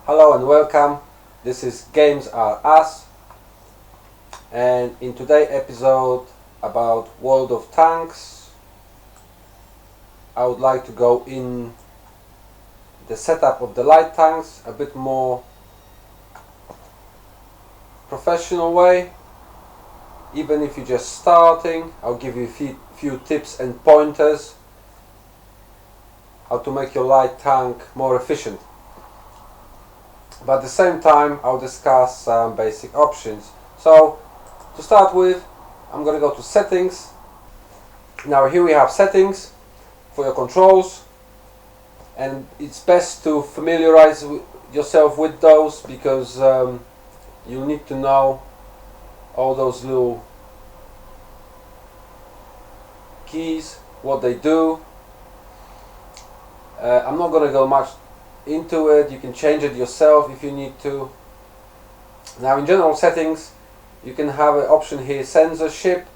Hello and welcome. This is Games Are Us, and in today's episode about World of Tanks, I would like to go in the setup of the light tanks a bit more professional way. Even if you're just starting, I'll give you a few tips and pointers how to make your light tank more efficient. But at the same time, I'll discuss some basic options. So, to start with, I'm going to go to settings. Now here we have settings for your controls, and it's best to familiarize yourself with those because you need to know all those little keys, what they do. I'm not going to go much into it. You can change it yourself if you need to. Now in general settings, you can have an option here, censorship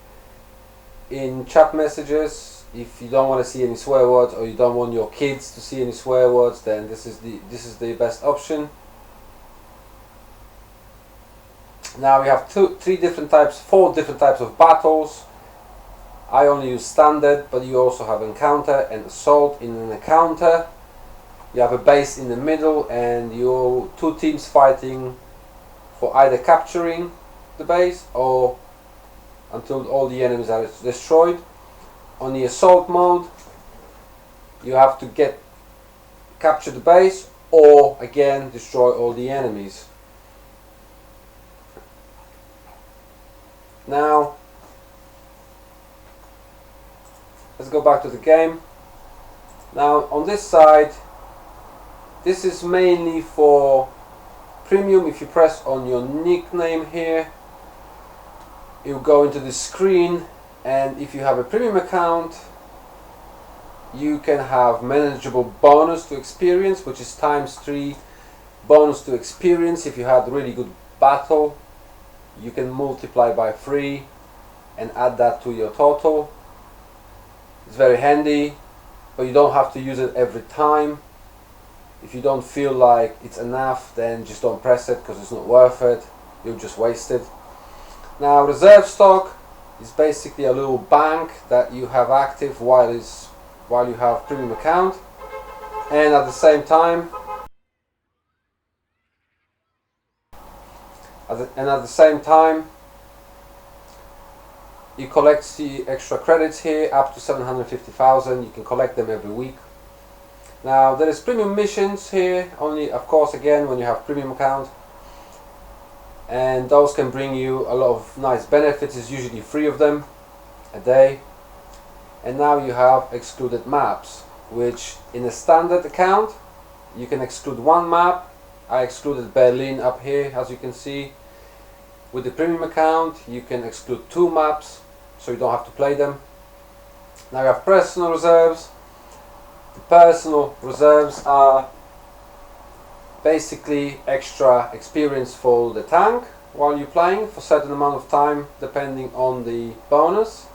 in chat messages. If you don't want to see any swear words, or you don't want your kids to see any swear words, then this is the best option. Now we have four different types of battles. I only use standard, but you also have encounter and assault. In an encounter, you have a base in the middle and you're two teams fighting for either capturing the base or until all the enemies are destroyed. On the assault mode, you have to capture the base or again destroy all the enemies. Now let's go back to the game. Now on this side, this is mainly for premium. If you press on your nickname here, you'll go into the screen, and if you have a premium account, you can have manageable bonus to experience, which is ×3 bonus to experience. If you had a really good battle, you can multiply by 3 and add that to your total. It's very handy, but you don't have to use it every time. If you don't feel like it's enough, then just don't press it because it's not worth it. You'll just waste it. Now reserve stock is basically a little bank that you have active while you have premium account, and at the same time you collect the extra credits here up to 750,000. You can collect them every week. Now there is premium missions here, only of course again when you have premium account, and those can bring you a lot of nice benefits. It's usually 3 of them a day. And now you have excluded maps, which in a standard account you can exclude 1 map. I excluded Berlin up here, as you can see. With the premium account you can exclude 2 maps, so you don't have to play them. Now you have personal reserves. The personal reserves are basically extra experience for the tank while you're playing for a certain amount of time depending on the bonus.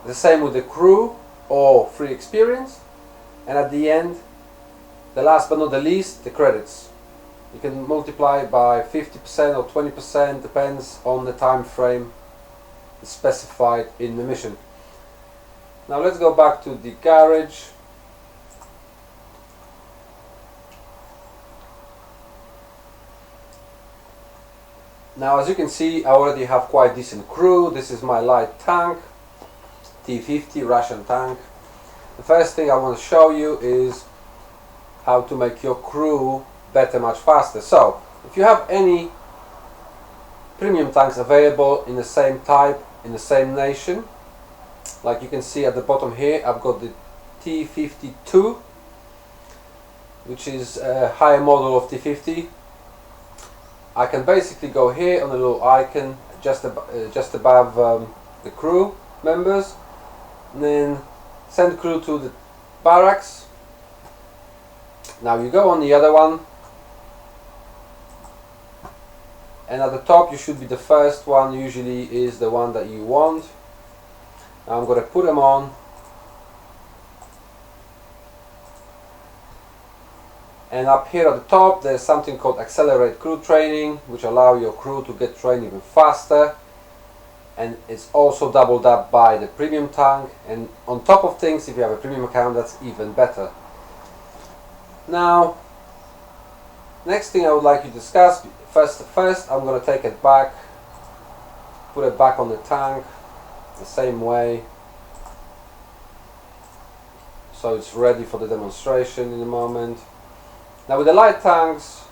The same with the crew, or free experience. And at the end, the last but not the least, the credits. You can multiply by 50% or 20%, depends on the time frame specified in the mission. Now let's go back to the garage. Now as you can see, I already have quite decent crew. This is my light tank, T-50 Russian tank. The first thing I want to show you is how to make your crew better, much faster. So if you have any premium tanks available in the same type, in the same nation, like you can see at the bottom here, I've got the T-52, which is a higher model of T-50. I can basically go here on the little icon just above the crew members, and then send crew to the barracks. Now you go on the other one, and at the top you should be the first one, usually is the one that you want. Now I'm going to put them on, And up here at the top there's something called Accelerate Crew Training, which allow your crew to get trained even faster, and it's also doubled up by the premium tank, and on top of things, if you have a premium account, that's even better. Now, next thing I would like you to discuss, first I'm going to take it back, put it back on the tank the same way, so it's ready for the demonstration in a moment. Now with the light tanks,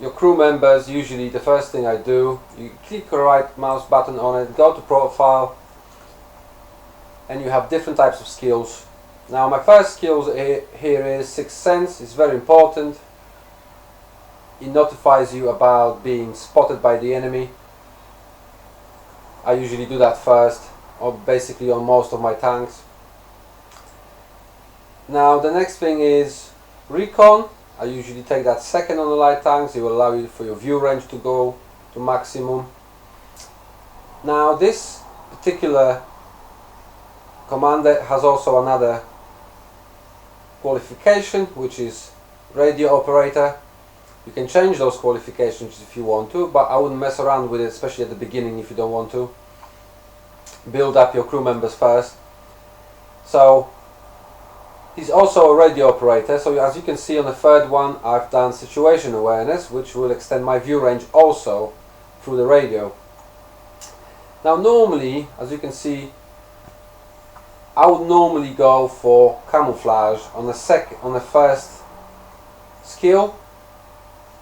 your crew members, usually the first thing I do, you click the right mouse button on it, go to profile, and you have different types of skills. Now my first skill here is Sixth Sense. It's very important. It notifies you about being spotted by the enemy. I usually do that first, or basically on most of my tanks. Now the next thing is Recon. I usually take that second on the light tanks. It will allow you for your view range to go to maximum. Now this particular commander has also another qualification, which is radio operator. You can change those qualifications if you want to, but I wouldn't mess around with it, especially at the beginning if you don't want to. Build up your crew members first. So he's also a radio operator, so as you can see on the third one, I've done situation awareness, which will extend my view range also through the radio. Now normally, as you can see, I would normally go for camouflage on the first skill.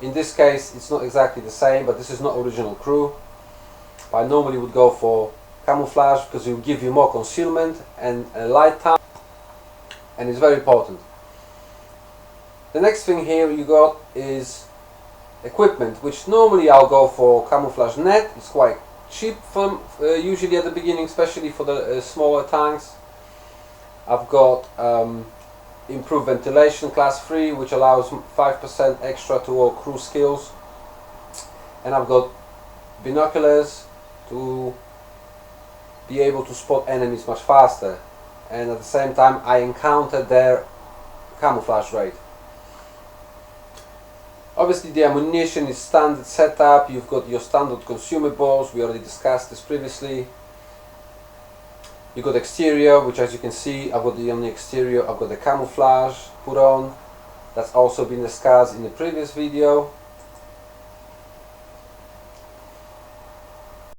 In this case, it's not exactly the same, but this is not original crew. But I normally would go for camouflage because it will give you more concealment and a light time, and it's very important. The next thing here you got is equipment, which normally I'll go for camouflage net. It's quite cheap from usually at the beginning, especially for the smaller tanks. I've got improved ventilation class 3, which allows 5% extra to all crew skills, and I've got binoculars to be able to spot enemies much faster, and at the same time I encounter their camouflage rate. Obviously the ammunition is standard setup. You've got your standard consumables, we already discussed this previously. You've got exterior, which as you can see, I've got on the exterior, I've got the camouflage put on. That's also been discussed in the previous video.